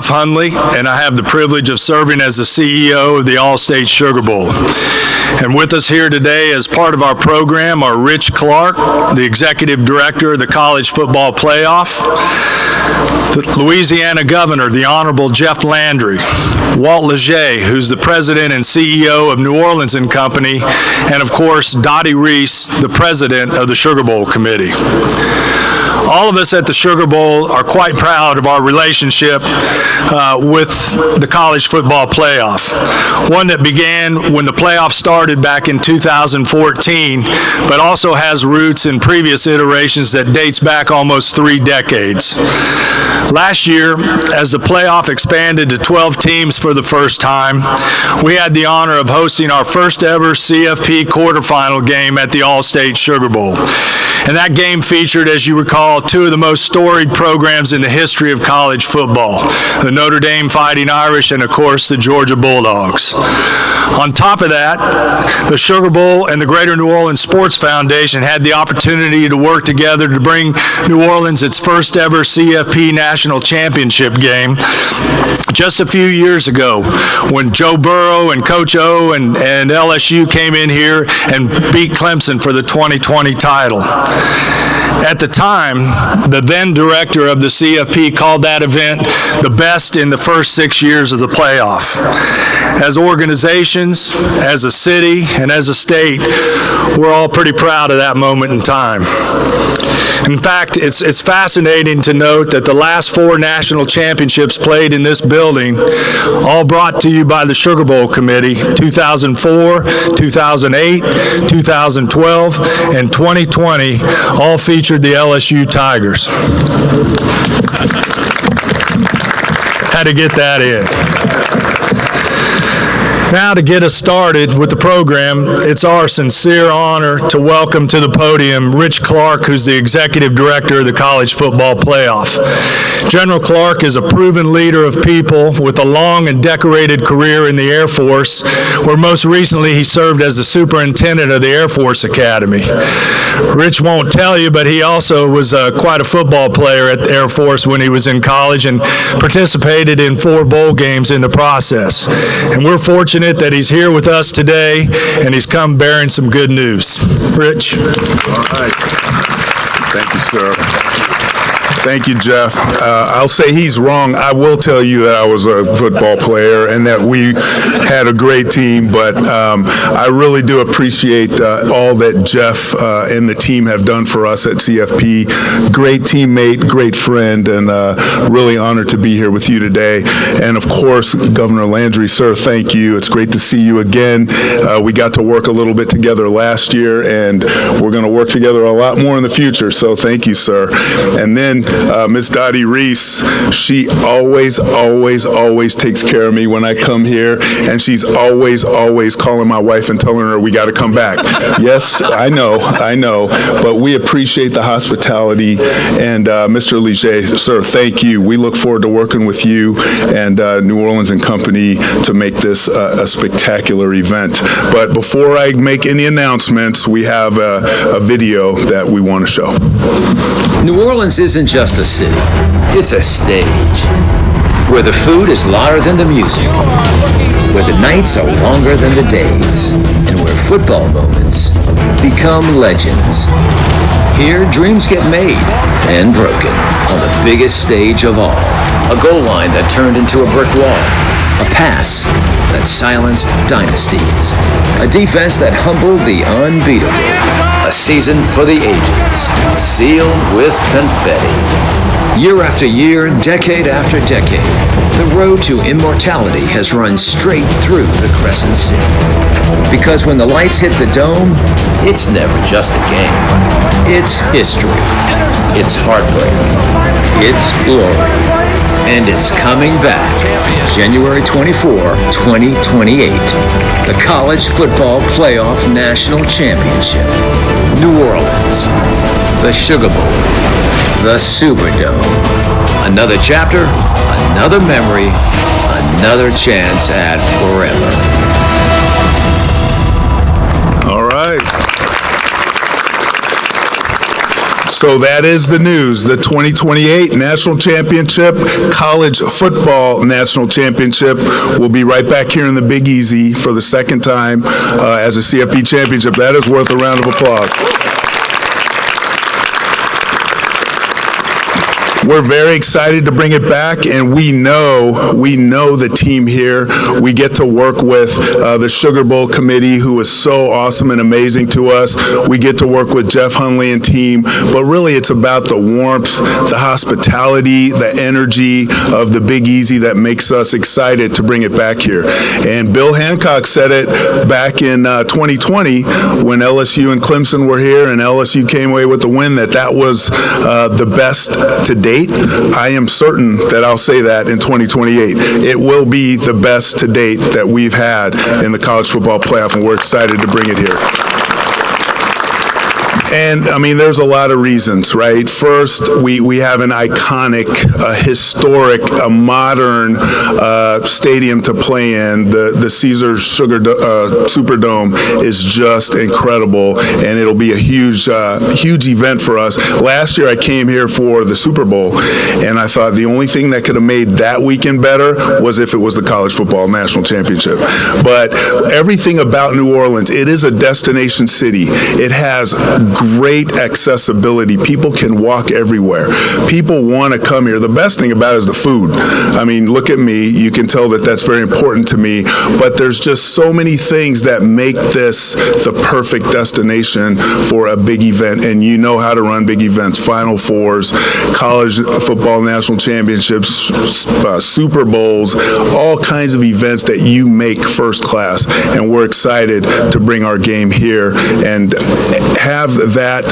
Jeff Hundley, and I have the privilege of serving as the CEO of the Allstate Sugar Bowl. And with us here today as part of our program are Rich Clark, the Executive Director of the College Football Playoff, the Louisiana Governor, the Honorable Jeff Landry, Walt Leger, who's the President and CEO of New Orleans and Company, and of course, Dottie Reese, the President of the Sugar Bowl Committee. All of us at the Sugar Bowl are quite proud of our relationship with the College Football Playoff, one that began when the playoff started back in 2014, but also has roots in previous iterations that dates back almost 3 decades. Last year, as the playoff expanded to 12 teams for the first time, we had the honor of hosting our first ever CFP quarterfinal game at the Allstate Sugar Bowl. And that game featured, as you recall, 2 of the most storied programs in the history of college football, the Notre Dame Fighting Irish and, of course, the Georgia Bulldogs. On top of that, the Sugar Bowl and the Greater New Orleans Sports Foundation had the opportunity to work together to bring New Orleans its first ever CFP National Championship Game just a few years ago when Joe Burrow and Coach O and LSU came in here and beat Clemson for the 2020 title. At the time, the then director of the CFP called that event the best in the first 6 years of the playoff. As organizations, as a city, and as a state, we're all pretty proud of that moment in time. In fact, it's fascinating to note that the last 4 national championships played in this building, all brought to you by the Sugar Bowl Committee, 2004, 2008, 2012, and 2020, all featured the LSU Tigers. Had to get that in. Now, to get us started with the program, it's our sincere honor to welcome to the podium Rich Clark, who's the Executive Director of the College Football Playoff. General Clark is a proven leader of people with a long and decorated career in the Air Force, where most recently he served as the Superintendent of the Air Force Academy. Rich won't tell you, but he also was quite a football player at the Air Force when he was in college and participated in 4 bowl games in the process. And we're fortunate that he's here with us today, and he's come bearing some good news. Rich. All right. Thank you, sir. Thank you, Jeff. I'll say he's wrong. I will tell you that I was a football player and that we had a great team, but I really do appreciate all that Jeff and the team have done for us at CFP. Great teammate, great friend, and really honored to be here with you today. And of course, Governor Landry, sir, thank you. It's great to see you again. We got to work a little bit together last year, and we're going to work together a lot more in the future, so thank you, sir. And then Miss Dottie Reese, she always takes care of me when I come here, and she's always calling my wife and telling her we got to come back. Yes, I know, but we appreciate the hospitality, and Mr. Leger, sir, thank you. We look forward to working with you and New Orleans and Company to make this a spectacular event. But before I make any announcements, we have a video that we want to show. New Orleans isn't just a city, it's a stage, where the food is louder than the music, where the nights are longer than the days, and where football moments become legends. Here, dreams get made and broken on the biggest stage of all. A goal line that turned into a brick wall. A pass that silenced dynasties. A defense that humbled the unbeatable. A season for the ages, sealed with confetti. Year after year, decade after decade, the road to immortality has run straight through the Crescent City. Because when the lights hit the dome, it's never just a game. It's history. It's heartbreak. It's glory. And it's coming back, January 24, 2028. The College Football Playoff National Championship. New Orleans. The Sugar Bowl. The Superdome. Another chapter, another memory, another chance at forever. All right. So that is the news. The 2028 National Championship, College Football National Championship, will be right back here in the Big Easy for the second time as a CFP championship. That is worth a round of applause. We're very excited to bring it back, and we know the team here. We get to work with the Sugar Bowl committee, who is so awesome and amazing to us. We get to work with Jeff Hunley and team, but really it's about the warmth, the hospitality, the energy of the Big Easy that makes us excited to bring it back here. And Bill Hancock said it back in 2020 when LSU and Clemson were here and LSU came away with the win, that was the best to date. I am certain that I'll say that in 2028. It will be the best to date that we've had in the college football playoff, and we're excited to bring it here. And, I mean, there's a lot of reasons, right? First, we have an iconic, historic, modern stadium to play in. The Caesars Superdome is just incredible, and it'll be a huge event for us. Last year, I came here for the Super Bowl, and I thought the only thing that could have made that weekend better was if it was the College Football National Championship. But everything about New Orleans, it is a destination city. It has great accessibility. People can walk everywhere. People want to come here. The best thing about it is the food. I mean, look at me. You can tell that that's very important to me. But there's just so many things that make this the perfect destination for a big event. And you know how to run big events. Final Fours, College Football National Championships, Super Bowls, all kinds of events that you make first class. And we're excited to bring our game here and have that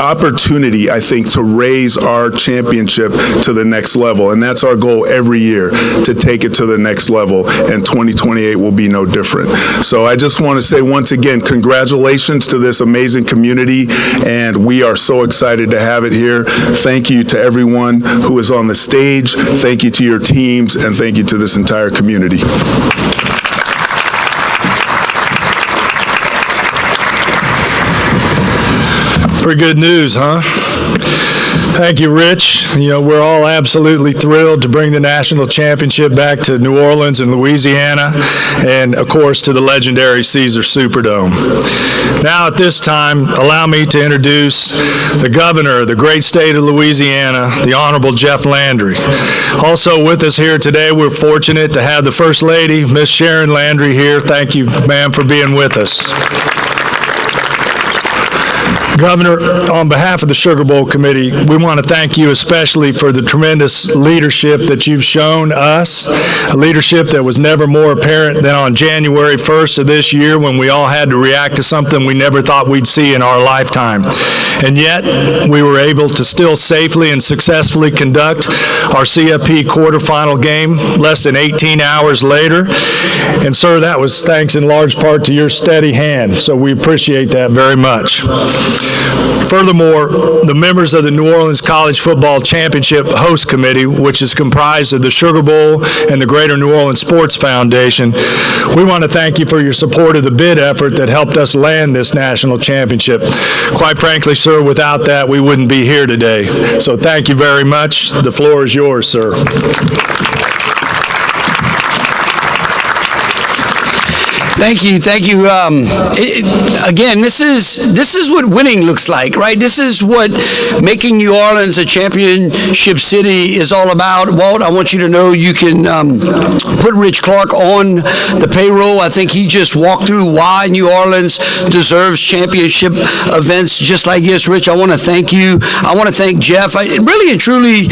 opportunity, I think, to raise our championship to the next level. And that's our goal every year, to take it to the next level. And 2028 will be no different. So I just want to say once again, congratulations to this amazing community. And we are so excited to have it here. Thank you to everyone who is on the stage. Thank you to your teams. And thank you to this entire community. Pretty good news, huh? Thank you, Rich. You know, we're all absolutely thrilled to bring the national championship back to New Orleans and Louisiana, and of course to the legendary Caesars Superdome. Now at this time, allow me to introduce the governor of the great state of Louisiana, the Honorable Jeff Landry. Also with us here today, we're fortunate to have the First Lady, Miss Sharon Landry, here. Thank you, ma'am, for being with us. Governor, on behalf of the Sugar Bowl Committee, we want to thank you especially for the tremendous leadership that you've shown us, a leadership that was never more apparent than on January 1st of this year when we all had to react to something we never thought we'd see in our lifetime. And yet, we were able to still safely and successfully conduct our CFP quarterfinal game less than 18 hours later. And sir, that was thanks in large part to your steady hand, so we appreciate that very much. Furthermore, the members of the New Orleans College Football Championship Host Committee, which is comprised of the Sugar Bowl and the Greater New Orleans Sports Foundation, we want to thank you for your support of the bid effort that helped us land this national championship. Quite frankly, sir, without that, we wouldn't be here today. So thank you very much. The floor is yours, sir. Thank you. Again, this is what winning looks like, right? This is what making New Orleans a championship city is all about. Walt, I want you to know you can put Rich Clark on the payroll. I think he just walked through why New Orleans deserves championship events just like this. Rich, I want to thank you. I want to thank Jeff. Really and truly,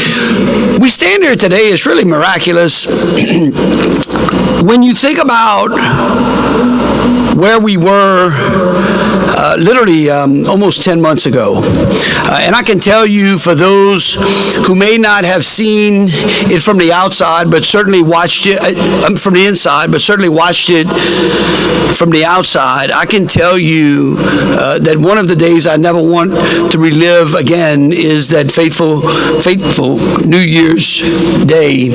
we stand here today. It's really miraculous. When you think about where we were literally almost 10 months ago. And I can tell you, for those who may not have seen it from the outside, but certainly watched it from the inside, but certainly watched it from the outside, I can tell you that one of the days I never want to relive again is that fateful New Year's Day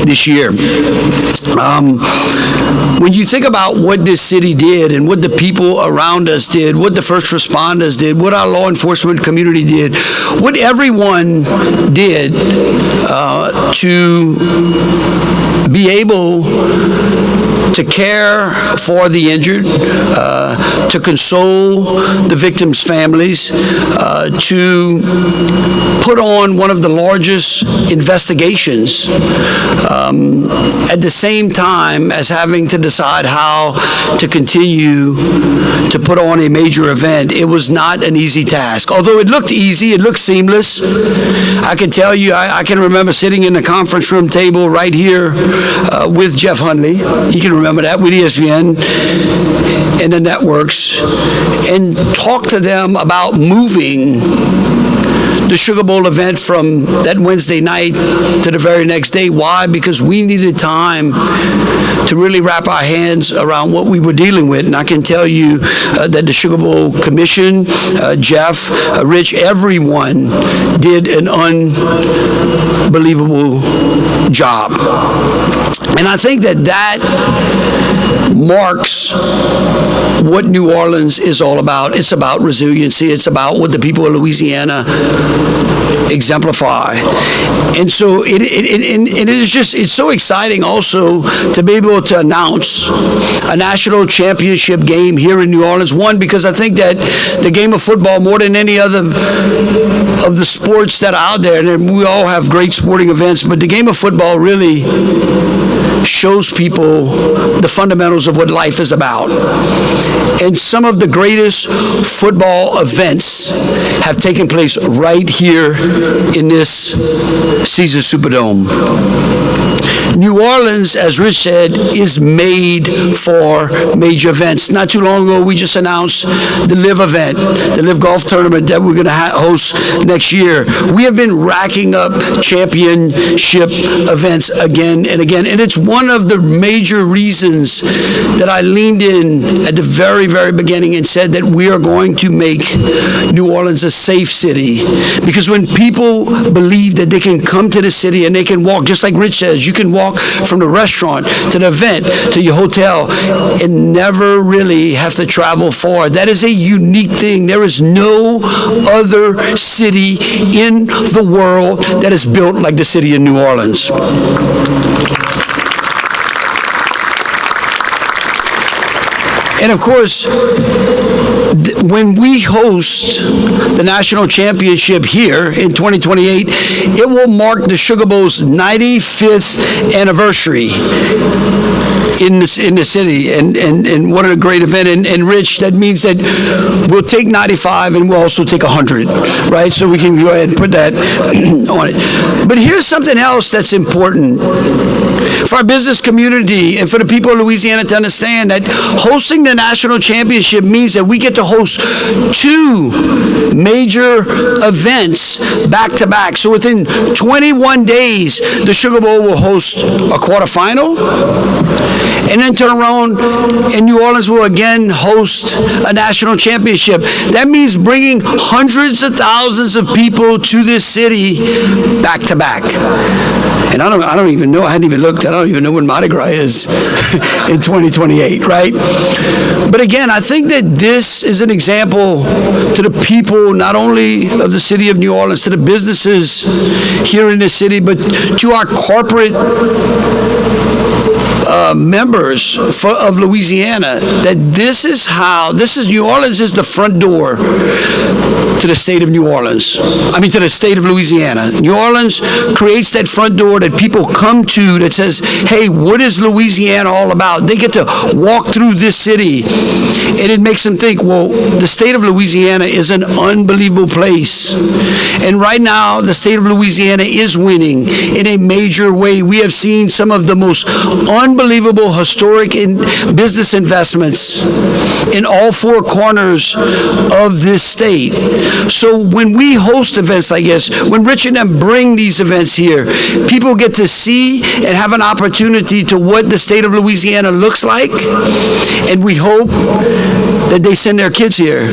this year. When you think about what this city did and what the people around us did, what the first responders did, what our law enforcement community did, what everyone did to be able to care for the injured, to console the victims' families, to put on one of the largest investigations at the same time as having to decide how to continue to put on a major event. It was not an easy task. Although it looked easy, it looked seamless. I can tell you, I can remember sitting in the conference room table right here with Jeff Hundley. You can remember that, with ESPN and the networks, and talk to them about moving the Sugar Bowl event from that Wednesday night to the very next day. Why? Because we needed time to really wrap our hands around what we were dealing with. And I can tell you that the Sugar Bowl Commission, Jeff, Rich, everyone did an unbelievable job. And I think that marks what New Orleans is all about. It's about resiliency. It's about what the people of Louisiana exemplify. And so it is just, it's so exciting also to be able to announce a national championship game here in New Orleans. One, because I think that the game of football, more than any other of the sports that are out there, and we all have great sporting events, but the game of football really shows people the fundamentals of what life is about. And some of the greatest football events have taken place right here in this Caesars Superdome. New Orleans, as Rich said, is made for major events. Not too long ago, we just announced the LIV event, the LIV golf tournament that we're going to host next year. We have been racking up championship events again and again, and it's one of the major reasons that I leaned in at the very, very beginning and said that we are going to make New Orleans a safe city. Because when people believe that they can come to the city and they can walk, just like Rich says, you can walk from the restaurant to the event to your hotel and never really have to travel far. That is a unique thing. There is no other city in the world that is built like the city of New Orleans. And of course, when we host the national championship here in 2028, it will mark the Sugar Bowl's 95th anniversary in the city, and what a great event. And Rich, that means that we'll take 95 and we'll also take 100, right? So we can go ahead and put that on it. But here's something else that's important for our business community and for the people of Louisiana to understand, that hosting the national championship means that we get to host two major events back to back. So within 21 days, the Sugar Bowl will host a quarterfinal, and then turn around and New Orleans will again host a national championship. That means bringing hundreds of thousands of people to this city back to back. And I don't even know, I hadn't even looked, I don't even know when Mardi Gras is in 2028, right? But again, I think that this is an example to the people, not only of the city of New Orleans, to the businesses here in the city, but to our corporate members of Louisiana, that New Orleans is the front door to the state of New Orleans. I mean, to the state of Louisiana. New Orleans creates that front door that people come to that says, hey, what is Louisiana all about? They get to walk through this city, and it makes them think, well, the state of Louisiana is an unbelievable place. And right now, the state of Louisiana is winning in a major way. We have seen some of the most unbelievable historic business investments in all four corners of this state. So when we host events like this, when Rich and them bring these events here, people get to see and have an opportunity to what the state of Louisiana looks like. And we hope that they send their kids here.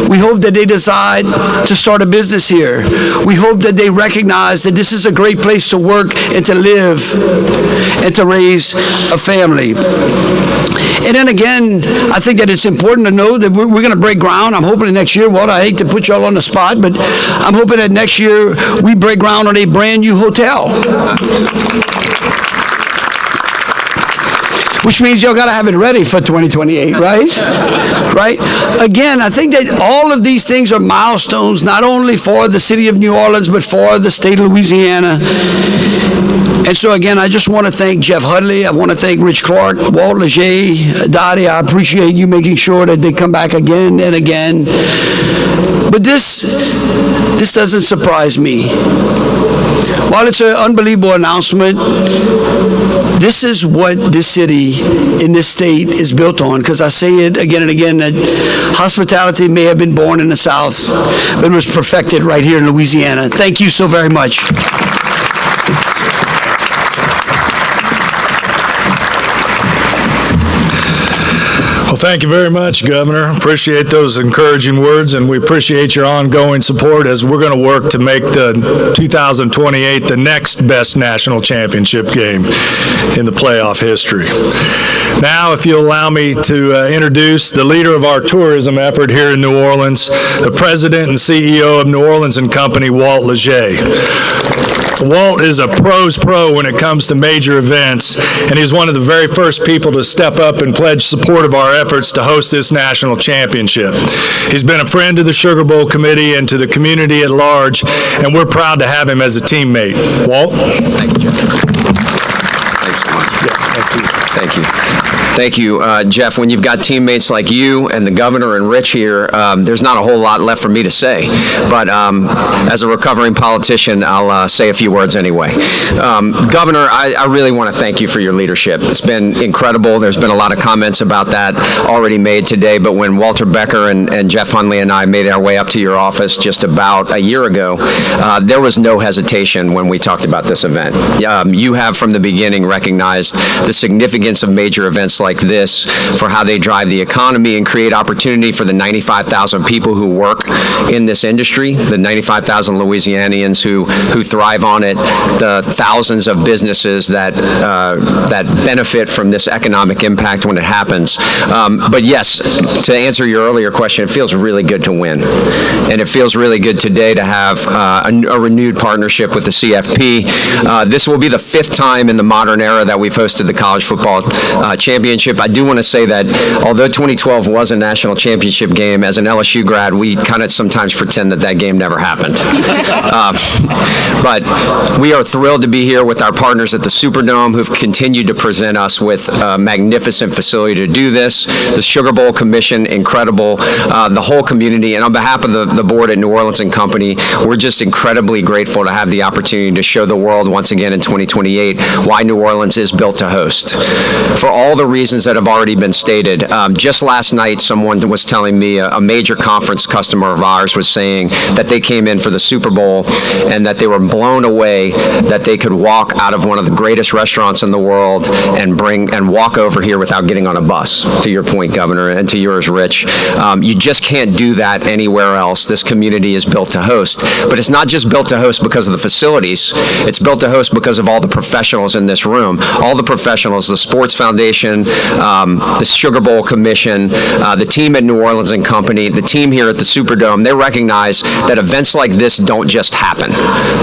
We hope that they decide to start a business here. We hope that they recognize that this is a great place to work and to live and to raise a family. And then again, I think that it's important to know that we're going to break ground. I'm hoping that next year, Walt, I hate to put y'all on the spot, but I'm hoping that next year we break ground on a brand new hotel. Which means y'all got to have it ready for 2028, right? Right? Again, I think that all of these things are milestones, not only for the city of New Orleans, but for the state of Louisiana. And so, again, I just want to thank Jeff Hudley. I want to thank Rich Clark, Walt Leger, Dottie. I appreciate you making sure that they come back again and again. But this doesn't surprise me. While it's an unbelievable announcement, this is what this city in this state is built on, because I say it again and again that hospitality may have been born in the South, but it was perfected right here in Louisiana. Thank you so very much. Well, thank you very much, Governor. Appreciate those encouraging words, and we appreciate your ongoing support as we're going to work to make the 2028 the next best national championship game in the playoff history. Now, if you'll allow me to introduce the leader of our tourism effort here in New Orleans, the president and CEO of New Orleans and Company, Walt Leger. Walt is a pro's pro when it comes to major events, and he's one of the very first people to step up and pledge support of our efforts to host this national championship. He's been a friend to the Sugar Bowl committee and to the community at large, and we're proud to have him as a teammate. Walt? Thank you, Jeff. Thanks so much. Thank you. Thank you, Jeff. When you've got teammates like you and the governor and Rich here, there's not a whole lot left for me to say. But as a recovering politician, I'll say a few words anyway. Governor, I really want to thank you for your leadership. It's been incredible. There's been a lot of comments about that already made today. But when Walter Becker and Jeff Hundley and I made our way up to your office just about a year ago, there was no hesitation when we talked about this event. You have from the beginning recognized the significance of major events like this for how they drive the economy and create opportunity for the 95,000 people who work in this industry, the 95,000 Louisianians who thrive on it, the thousands of businesses that benefit from this economic impact when it happens. But yes, to answer your earlier question, it feels really good to win. And it feels really good today to have a renewed partnership with the CFP. This will be the 5th time in the modern era that we've hosted the college football championship. I do want to say that although 2012 was a national championship game, as an LSU grad, we kind of sometimes pretend that game never happened. But we are thrilled to be here with our partners at the Superdome who've continued to present us with a magnificent facility to do this. The Sugar Bowl Commission, incredible. The whole community, and on behalf of the board at New Orleans and Company, we're just incredibly grateful to have the opportunity to show the world once again in 2028 why New Orleans is built to host. For all the reasons that have already been stated, just last night someone was telling me a major conference customer of ours was saying that they came in for the Super Bowl and that they were blown away that they could walk out of one of the greatest restaurants in the world and walk over here without getting on a bus, to your point, Governor, and to yours, Rich. You just can't do that anywhere else. This community is built to host. But it's not just built to host because of the facilities. It's built to host because of all the professionals in this room. All the professionals, the Sports Foundation, the Sugar Bowl Commission, the team at New Orleans and Company, the team here at the Superdome, they recognize that events like this don't just happen.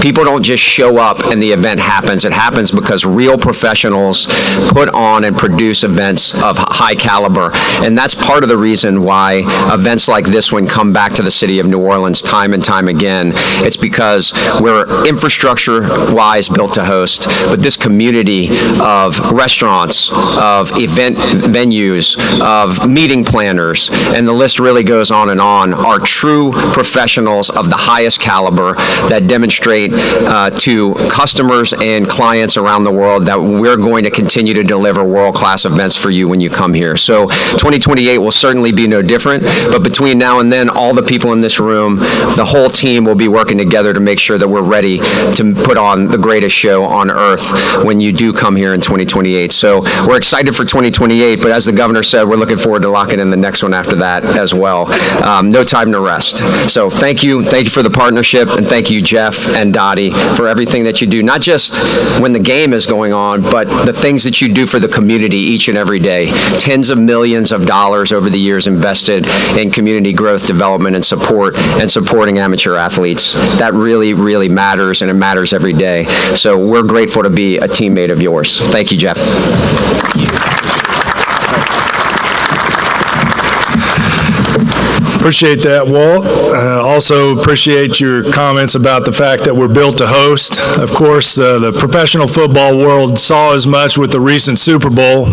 People don't just show up and the event happens. It happens because real professionals put on and produce events of high caliber. And that's part of the reason why events like this one come back to the city of New Orleans time and time again. It's because we're infrastructure-wise built to host, but this community of restaurants, of event venues, of meeting planners, and the list really goes on and on, are true professionals of the highest caliber that demonstrate to customers and clients around the world that we're going to continue to deliver world-class events for you when you come here. So 2028 will certainly be no different, but between now and then, all the people in this room, the whole team will be working together to make sure that we're ready to put on the greatest show on earth when you do come here in 2028. So we're excited for 2028. 2028, but as the governor said, we're looking forward to locking in the next one after that as well. No time to rest. So thank you for the partnership, and thank you, Jeff and Dottie, for everything that you do, not just when the game is going on, but the things that you do for the community each and every day. Tens of millions of dollars over the years invested in community growth, development, and support, and supporting amateur athletes. That really, really matters, and it matters every day. So we're grateful to be a teammate of yours. Thank you, Jeff. Appreciate that, Walt. Also appreciate your comments about the fact that we're built to host. Of course, the professional football world saw as much with the recent Super Bowl,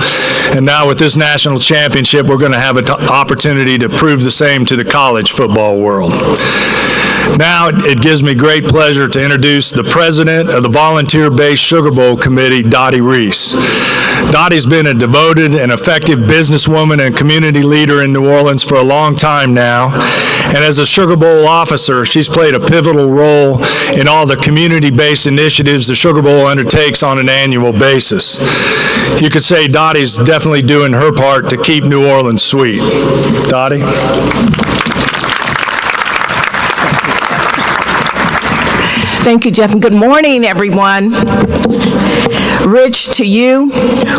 and now with this national championship, we're going to have an opportunity to prove the same to the college football world. Now, it gives me great pleasure to introduce the president of the Volunteer-Based Sugar Bowl Committee, Dottie Reese. Dottie's been a devoted and effective businesswoman and community leader in New Orleans for a long time now, and as a Sugar Bowl officer, she's played a pivotal role in all the community-based initiatives the Sugar Bowl undertakes on an annual basis. You could say Dottie's definitely doing her part to keep New Orleans sweet. Dottie? Thank you, Jeff, and good morning, everyone. Rich, to you,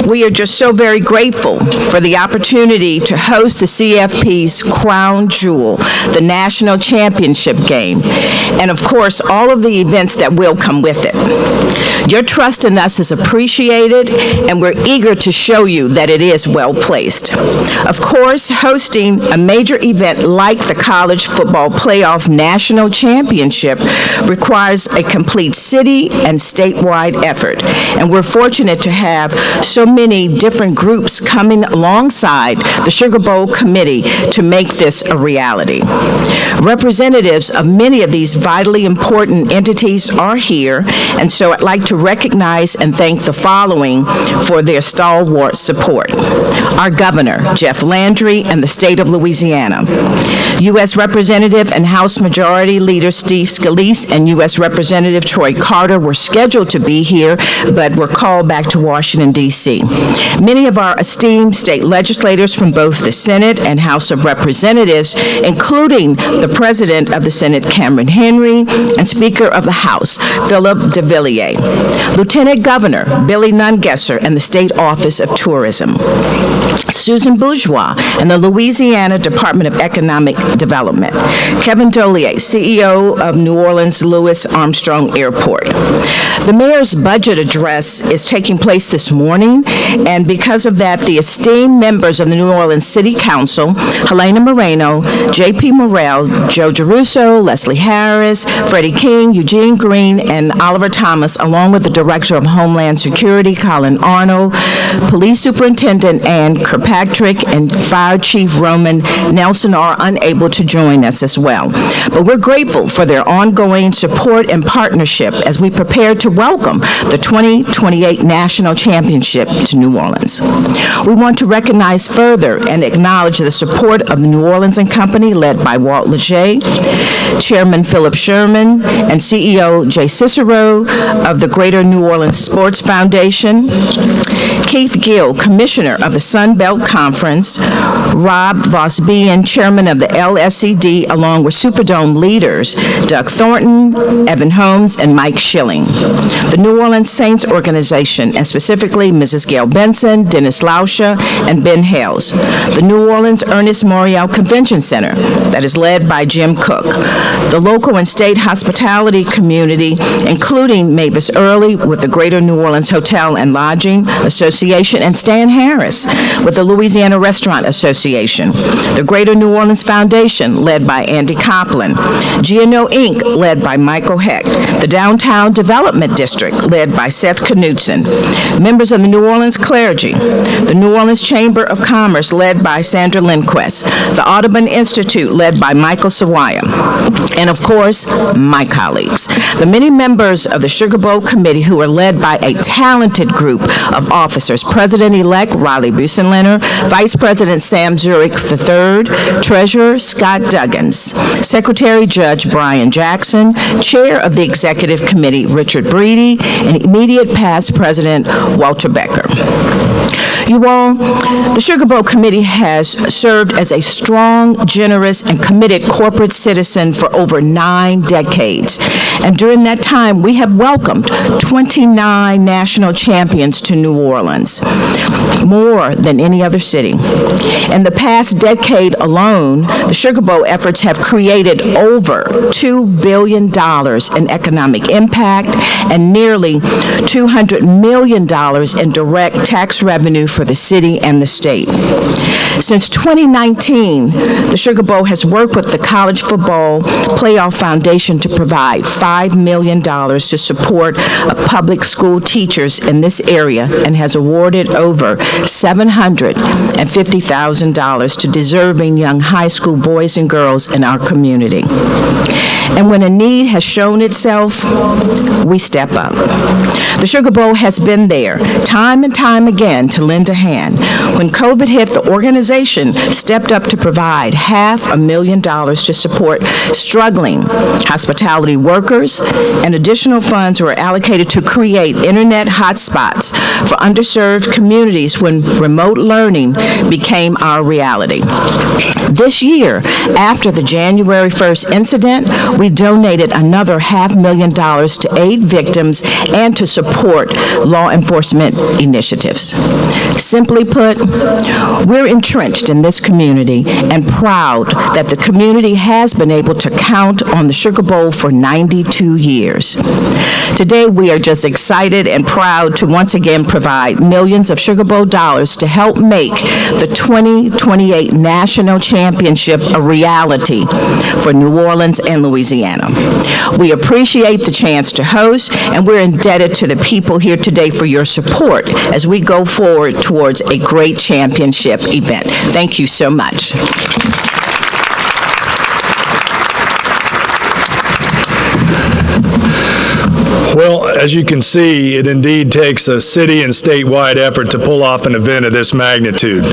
we are just so very grateful for the opportunity to host the CFP's crown jewel, the National Championship Game, and of course, all of the events that will come with it. Your trust in us is appreciated, and we're eager to show you that it is well placed. Of course, hosting a major event like the College Football Playoff National Championship requires a complete city and statewide effort, and we're fortunate to have so many different groups coming alongside the Sugar Bowl Committee to make this a reality. Representatives of many of these vitally important entities are here, and so I'd like to recognize and thank the following for their stalwart support. Our Governor, Jeff Landry, and the state of Louisiana. U.S. Representative and House Majority Leader Steve Scalise and U.S. Representative Troy Carter were scheduled to be here, but were called back to Washington, D.C. Many of our esteemed state legislators from both the Senate and House of Representatives, including the President of the Senate, Cameron Henry, and Speaker of the House, Philip de Villiers, Lieutenant Governor Billy Nungesser, and the State Office of Tourism, Susan Bourgeois, and the Louisiana Department of Economic Development, Kevin Dollier, CEO of New Orleans Louis Armstrong Airport. The mayor's budget address is taking place this morning, and because of that, the esteemed members of the New Orleans City Council, Helena Moreno, J.P. Morrell, Joe Geruso, Leslie Harris, Freddie King, Eugene Green, and Oliver Thomas, along with the Director of Homeland Security, Colin Arnold, Police Superintendent Ann Kirkpatrick, and Fire Chief Roman Nelson are unable to join us as well. But we're grateful for their ongoing support and partnership as we prepare to welcome the 2028 National Championship to New Orleans. We want to recognize further and acknowledge the support of the New Orleans and Company, led by Walt Leger, Chairman Philip Sherman, and CEO Jay Cicero of the Greater New Orleans Sports Foundation, Keith Gill, Commissioner of the Sun Belt Conference, Rob Vosbian, Chairman of the LSCD, along with Superdome leaders Doug Thornton, Evan Holmes, and Mike Schilling. The New Orleans Saints Organization, and specifically Mrs. Gail Benson, Dennis Lauscha, and Ben Hales. The New Orleans Ernest Morial Convention Center, that is led by Jim Cook. The local and state hospitality community, including Mavis Early with the Greater New Orleans Hotel and Lodging Association, and Stan Harris with the Louisiana Restaurant Association. The Greater New Orleans Foundation, led by Andy Copland. GNO Inc., led by Michael Heck. The Downtown Development District, led by Seth Knudsen. Members of the New Orleans Clergy. The New Orleans Chamber of Commerce, led by Sandra Lindquist. The Audubon Institute, led by Michael Sawaya. And of course, my colleagues. The many members of the Sugar Bowl Committee who are led by a talented group of officers officers, President-elect Riley Busenlener, Vice President Sam Zurich III, Treasurer Scott Duggins, Secretary Judge Brian Jackson, Chair of the Executive Committee Richard Breedy, and immediate past President Walter Becker. You all, the Sugar Bowl Committee has served as a strong, generous, and committed corporate citizen for over 9 decades. And during that time, we have welcomed 29 national champions to New Orleans, more than any other city. In the past decade alone, the Sugar Bowl efforts have created over $2 billion in economic impact and nearly $200 million in direct tax revenue for the city and the state. Since 2019, the Sugar Bowl has worked with the College Football Playoff Foundation to provide $5 million to support public school teachers in this area and has awarded over $750,000 to deserving young high school boys and girls in our community. And when a need has shown itself, we step up. The Sugar Bowl has been there time and time again to lend a hand. When COVID hit, the organization stepped up to provide $500,000 to support struggling hospitality workers, and additional funds were allocated to create internet hotspots for underserved communities when remote learning became our reality. This year, after the January 1st incident, we donated another $500,000 to aid victims and to support law enforcement initiatives. Simply put, we're entrenched in this community and proud that the community has been able to count on the Sugar Bowl for 92 years. Today, we are just excited and proud to once again provide millions of Sugar Bowl dollars to help make the 2028 National Championship a reality for New Orleans and Louisiana. We appreciate the chance to host, and we're indebted to the people here today for your support as we go forward towards a great championship event. Thank you so much. Well, as you can see, it indeed takes a city and statewide effort to pull off an event of this magnitude.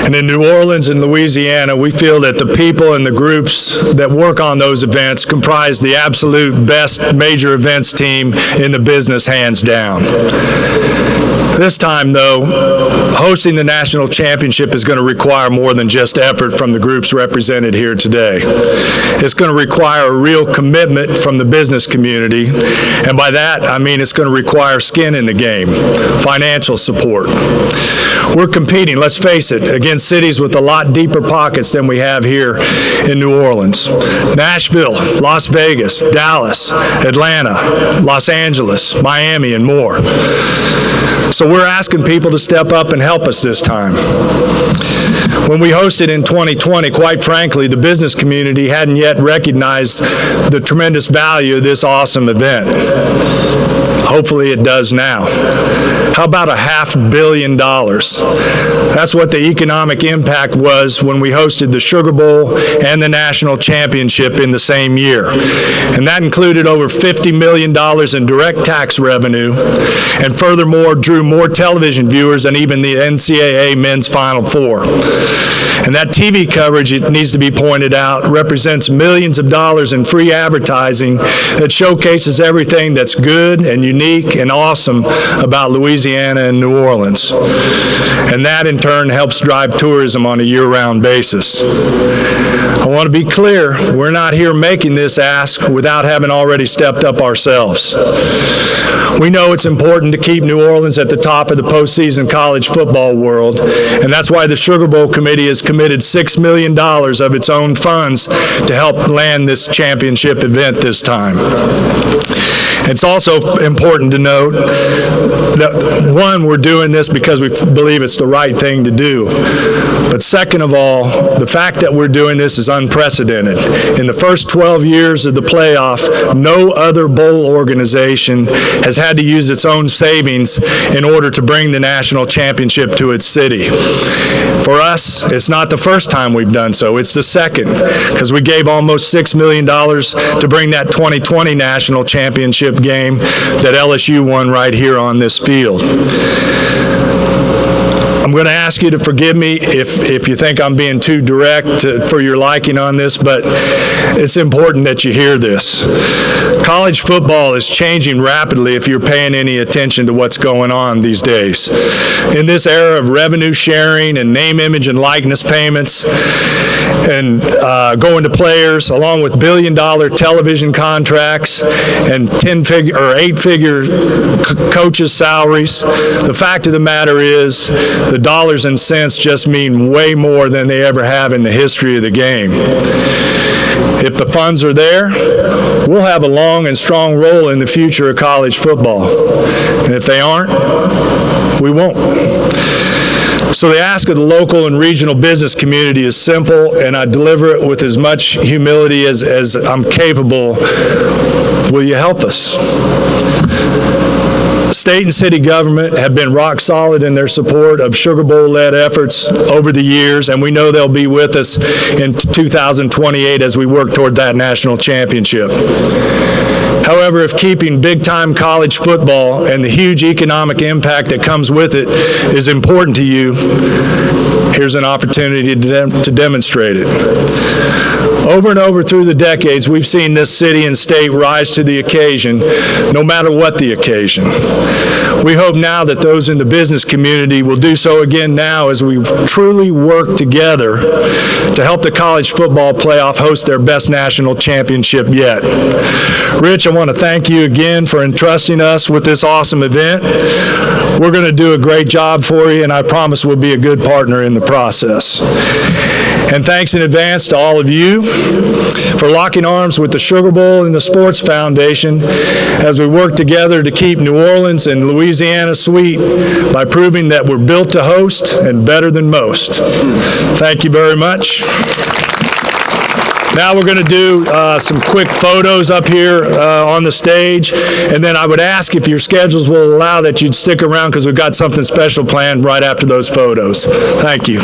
And in New Orleans and Louisiana, we feel that the people and the groups that work on those events comprise the absolute best major events team in the business, hands down. This time, though, hosting the national championship is going to require more than just effort from the groups represented here today. It's going to require a real commitment from the business community, and by that, I mean it's going to require skin in the game, financial support. We're competing, let's face it, against cities with a lot deeper pockets than we have here in New Orleans. Nashville, Las Vegas, Dallas, Atlanta, Los Angeles, Miami, and more. So we're asking people to step up and help us this time. When we hosted in 2020, quite frankly, the business community hadn't yet recognized the tremendous value of this awesome event. Hopefully it does now. How about $500 million? That's what the economic impact was when we hosted the Sugar Bowl and the National Championship in the same year. And that included over $50 million in direct tax revenue, and furthermore drew more television viewers than even the NCAA Men's Final Four. And that TV coverage, it needs to be pointed out, represents millions of dollars in free advertising that showcases everything that's good and unique and awesome about Louisiana and New Orleans. And that in turn helps drive tourism on a year-round basis. I want to be clear, we're not here making this ask without having already stepped up ourselves. We know it's important to keep New Orleans at the top of the postseason college football world, and that's why the Sugar Bowl Committee has committed $6 million of its own funds to help land this championship event this time. It's also important to note that, one, we're doing this because we believe it's the right thing to do. But second of all, the fact that we're doing this is unprecedented. In the first 12 years of the playoff, no other bowl organization has had to use its own savings in order to bring the national championship to its city. For us, it's not the first time we've done so. It's the second, because we gave almost $6 million to bring that 2020 national championship game that LSU won right here on this field. I'm going to ask you to forgive me if you think I'm being too direct for your liking on this, but it's important that you hear this. College football is changing rapidly if you're paying any attention to what's going on these days. In this era of revenue sharing and name, image, and likeness payments and going to players, along with billion-dollar television contracts and 10-figure or 8-figure coaches' salaries, the fact of the matter is the dollars and cents just mean way more than they ever have in the history of the game. If the funds are there, we'll have a long and strong role in the future of college football. And if they aren't, we won't. So the ask of the local and regional business community is simple, and I deliver it with as much humility as I'm capable. Will you help us? State and city government have been rock solid in their support of Sugar Bowl-led efforts over the years, and we know they'll be with us in 2028 as we work toward that national championship. However, if keeping big-time college football and the huge economic impact that comes with it is important to you, here's an opportunity to demonstrate it. Over and over through the decades, we've seen this city and state rise to the occasion, no matter what the occasion. We hope now that those in the business community will do so again now as we truly work together to help the college football playoff host their best national championship yet. Rich, I want to thank you again for entrusting us with this awesome event. We're going to do a great job for you, and I promise we'll be a good partner in the process. And thanks in advance to all of you for locking arms with the Sugar Bowl and the Sports Foundation as we work together to keep New Orleans and Louisiana sweet by proving that we're built to host and better than most. Thank you very much. Now we're going to do some quick photos up here on the stage, and then I would ask if your schedules will allow that you'd stick around because we've got something special planned right after those photos. Thank you.